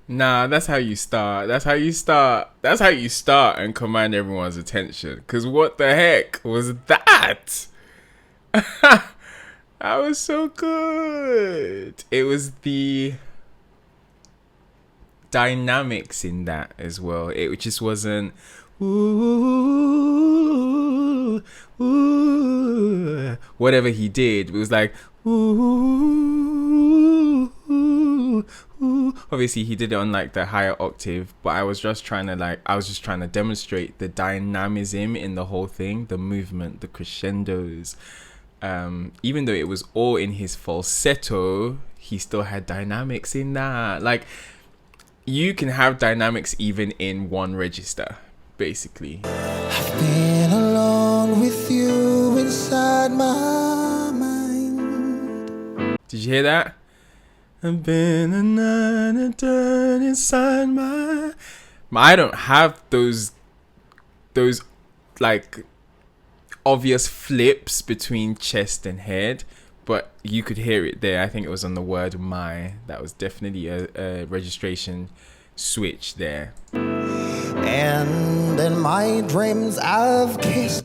Nah, that's how you start. That's how you start. That's how you start and command everyone's attention. Cause what the heck was that? That was so good. It was the dynamics in that as well. It just wasn't ooh, ooh, whatever he did. It was like ooh, ooh, ooh. Obviously he did it on like the higher octave, but I was just trying to demonstrate the dynamism in the whole thing, the movement, the crescendos. Even though it was all in his falsetto, he still had dynamics in that. Like, you can have dynamics even in one register, basically. I've been alone with you inside my mind. Did you hear that? I've been another turn inside my. I don't have those like obvious flips between chest and head, but you could hear it there. I think it was on the word my. That was definitely a registration switch there. And in my dreams I've kissed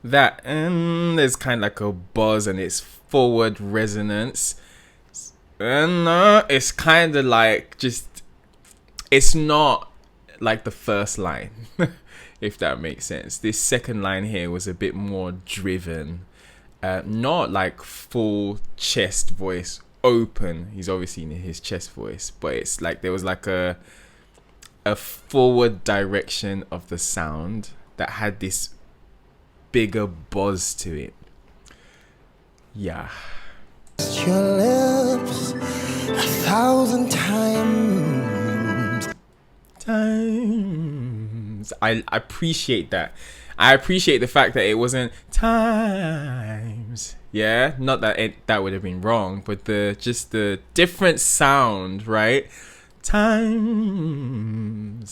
That, and there's kind of like a buzz and it's forward resonance. And it's kind of like just, it's not like the first line, if that makes sense. This second line here was a bit more driven. Not like full chest voice open. He's obviously in his chest voice, but it's like there was like a forward direction of the sound that had this bigger buzz to it. Yeah. your lips 1,000 times. I appreciate that. I appreciate the fact that it wasn't times. Yeah, not that that would have been wrong, but the different sound, right? Times,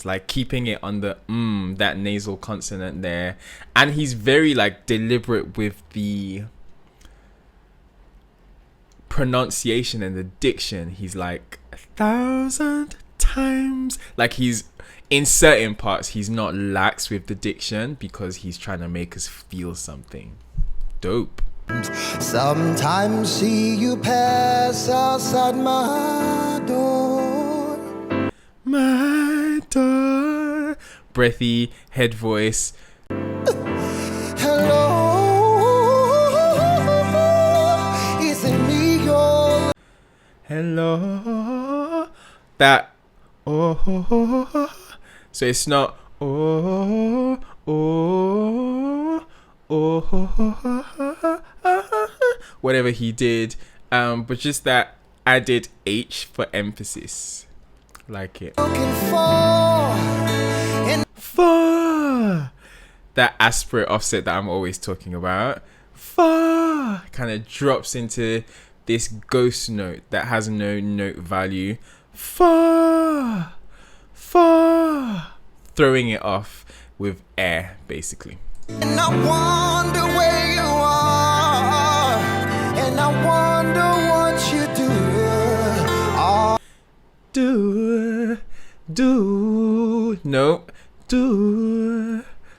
like keeping it on the that nasal consonant there, and he's very like deliberate with the pronunciation and the diction. He's like 1,000 times, like he's in certain parts he's not lax with the diction because he's trying to make us feel something dope. Sometimes see you pass outside my door. My door. Breathy head voice. Hello, is it me you're Hello. That oh. So it's not oh. Whatever he did, but just that added H for emphasis. Like it. looking for? For that aspirate offset that I'm always talking about. For kind of drops into this ghost note that has no note value. For throwing it off with air, basically. And I wonder where you are, and I wonder what you do. Nope.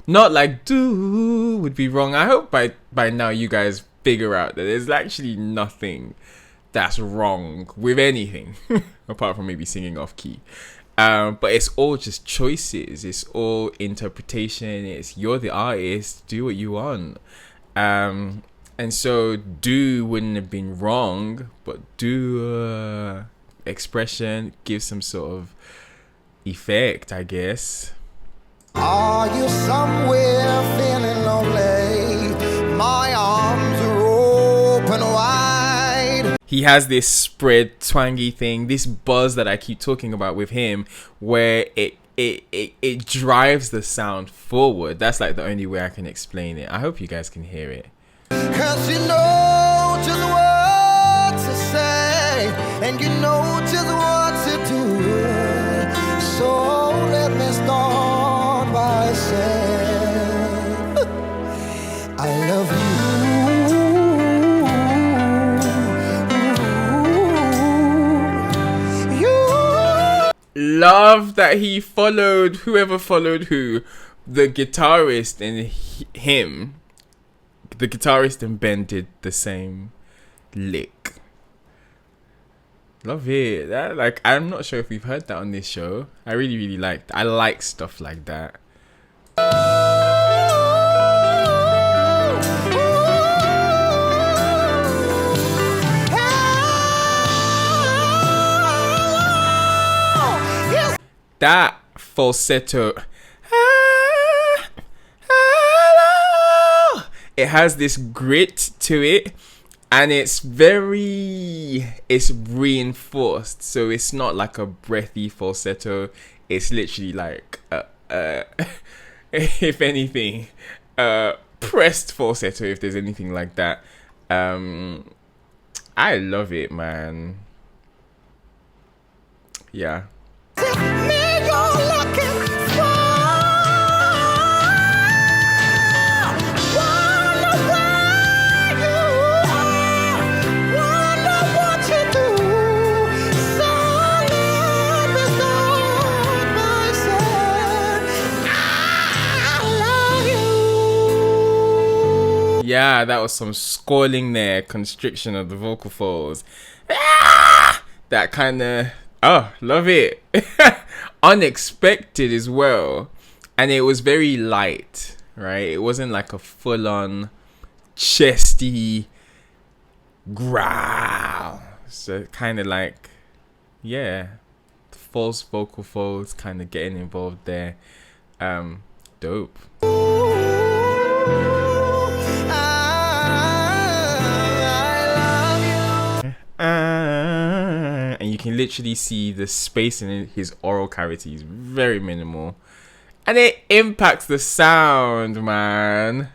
Not like do would be wrong. I hope by now you guys figure out that there's actually nothing that's wrong with anything apart from maybe singing off key. But it's all just choices. It's all interpretation. It's you're the artist. Do what you want. And so do wouldn't have been wrong, but do expression gives some sort of effect, I guess. Are you somewhere feeling lonely? My arms are open wide. He has this spread twangy thing, this buzz that I keep talking about with him, where it drives the sound forward. That's like the only way I can explain it. I hope you guys can hear it. 'Cause you know just what to say, and you know just what to do. So let me start by saying I love you. love that he followed whoever followed who. The guitarist and him, the guitarist and Bhen did the same lick. Love it. That, like, I'm not sure if we've heard that on this show. I really like stuff like that. That falsetto, it has this grit to it, and it's reinforced, so it's not like a breathy falsetto. It's literally like if anything, pressed falsetto, if there's anything like that. I love it, man. Yeah. Yeah, that was some squalling there, constriction of the vocal folds. That kind of, love it. Unexpected as well. And it was very light, right? It wasn't like a full-on chesty growl. So kind of like, yeah, false vocal folds kind of getting involved there. Dope. And you can literally see the space in his oral cavity is very minimal, and it impacts the sound, man.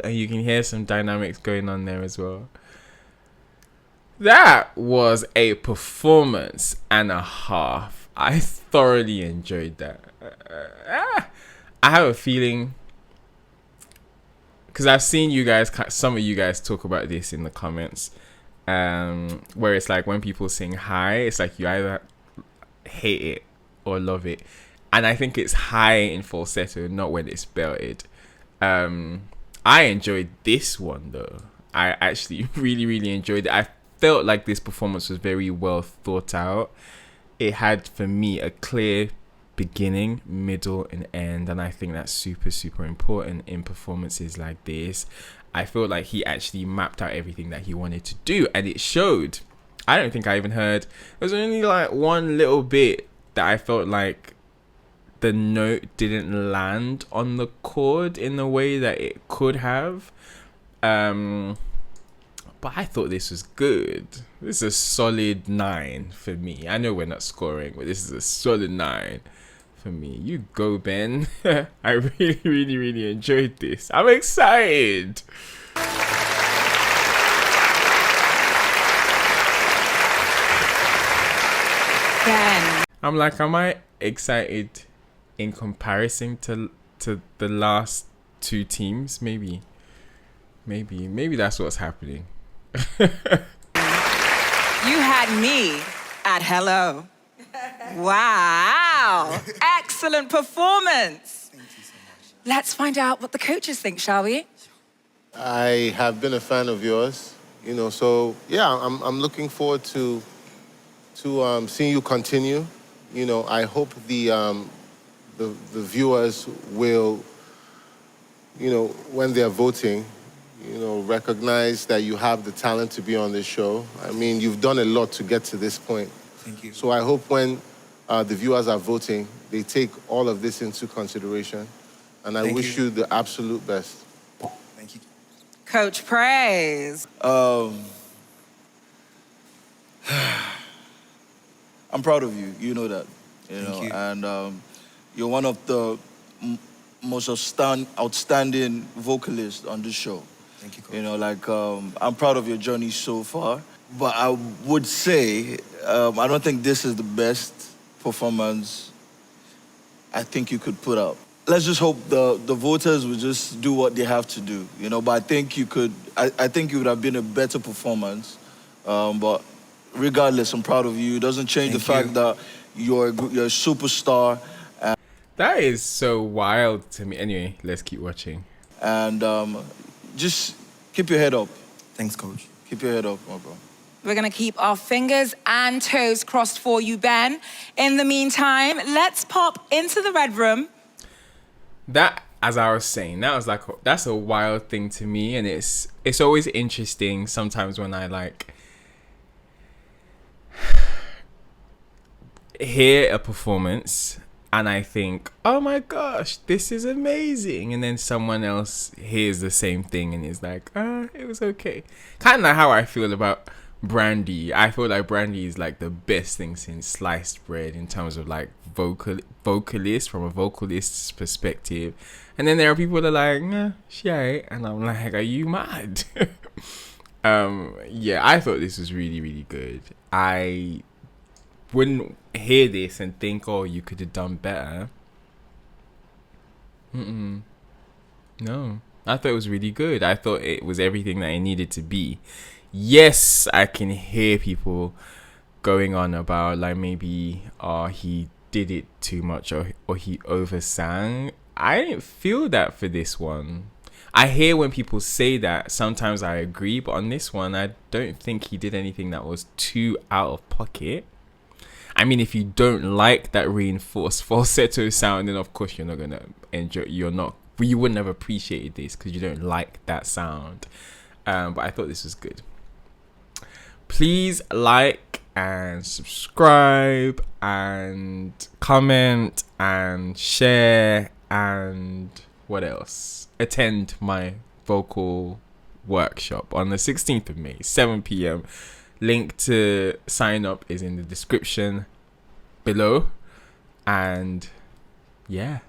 And you can hear some dynamics going on there as well. That was a performance and a half. I thoroughly enjoyed that. I have a feeling, because I've seen you guys, some of you guys talk about this in the comments, where it's like when people sing high, it's like you either hate it or love it. And I think it's high in falsetto, not when it's belted. I enjoyed this one though. I actually really enjoyed it. I felt like this performance was very well thought out. It had, for me, a clear beginning, middle, and end, and I think that's super important in performances like this. I feel like he actually mapped out everything that he wanted to do, and it showed. I don't think I even heard, there was only like one little bit that I felt like the note didn't land on the chord in the way that it could have. But I thought this was good. This is a solid 9 for me. I know we're not scoring, but this is a solid 9 for me. You go, Bhen. I really enjoyed this. I'm excited. Bhen. I'm like, am I excited in comparison to the last two teams? Maybe that's what's happening. You had me at hello. Wow. Excellent performance. Thank you so much. Let's find out what the coaches think, shall we? I have been a fan of yours, so yeah, I'm looking forward to seeing you continue. I hope the viewers will, when they're voting, recognize that you have the talent to be on this show. I mean, you've done a lot to get to this point. Thank you. So I hope when the viewers are voting, they take all of this into consideration. And I wish you the absolute best. Thank you. Coach Praise. I'm proud of you. You know that. Thank you. And you're one of the most outstanding vocalists on this show. Thank you, Coach. I'm proud of your journey so far. But I would say, I don't think this is the best performance I think you could put out. Let's just hope the voters will just do what they have to do, you know. But I think you could. I think it would have been a better performance. But regardless, I'm proud of you. It doesn't change the fact that you're a superstar. That is so wild to me. Anyway, let's keep watching. And just keep your head up. Thanks, coach. Keep your head up, my bro. We're going to keep our fingers and toes crossed for you, Ben. In the meantime, let's pop into the red room. That, as I was saying, that was like that's a wild thing to me, and it's always interesting sometimes when I like hear a performance and I think, oh my gosh, this is amazing, and then someone else hears the same thing and is like, it was okay. Kind of like how I feel about Brandy. I feel like Brandy is like the best thing since sliced bread in terms of like vocalist from a vocalist's perspective, and then there are people that are like, nah, she ain't, and I'm like, are you mad? Yeah, I thought this was really, really good. I wouldn't hear this and think, oh, you could have done better. No, I thought it was really good. I thought it was everything that it needed to be. Yes, I can hear people going on about like maybe he did it too much or he oversang. I didn't feel that for this one. I hear when people say that, sometimes I agree, but on this one I don't think he did anything that was too out of pocket. I mean, if you don't like that reinforced falsetto sound, then of course you're not gonna enjoy. You wouldn't have appreciated this because you don't like that sound. But I thought this was good. Please like and subscribe and comment and share and what else? Attend my vocal workshop on the 16th of May, 7 p.m. Link to sign up is in the description below. And yeah.